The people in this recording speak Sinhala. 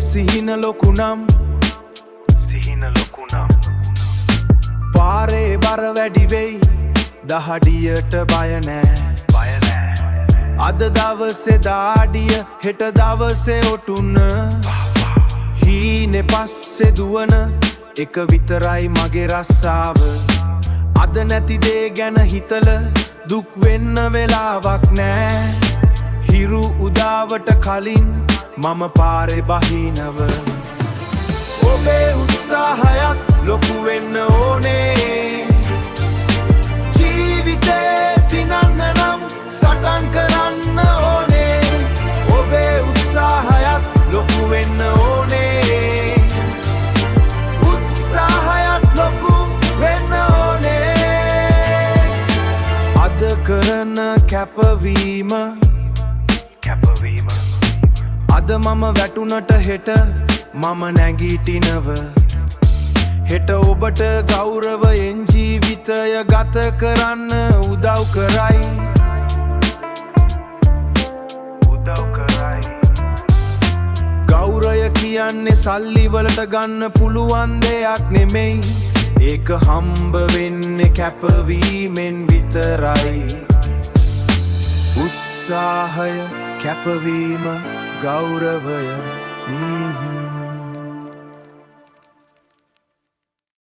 සිහින ලොකු නම් පාරේ බර වැඩි වෙයි දහඩියට බය නෑ අද දවසේ දාඩිය හෙට දවසේ ඔටුන හීනේ පස්සේ දුවන එක විතරයි මගේ රස්සාව අද නැති දේ ගැන හිතල දුක් වෙන්න වෙලාවක් නෑ හිරු උදාවට කලින් මම පාරේ බහිනව ඔබේ උත්සාහයත් ලොකු වෙන්න ඕනේ ජීවිතේ දිනන්න නම් සටන් කරන්න ඕනේ ඔබේ උත්සාහයත් ලොකු වෙන්න ඕනේ උත්සාහයත් ලොකු වෙන්න ඕනේ අද කරන කැපවීම අද මම වැටුනට හෙට මම නැගිටිනව හෙට ඔබට ගෞරවයෙන් ජීවිතය ගත කරන්න උදව් කරයි ගෞරවය කියන්නේ සල්ලි වලට ගන්න පුළුවන් දෙයක් නෙමෙයි ඒක හම්බ වෙන්නේ කැපවීමෙන් විතරයි උත්සාහය කැපවීම ගෞරවය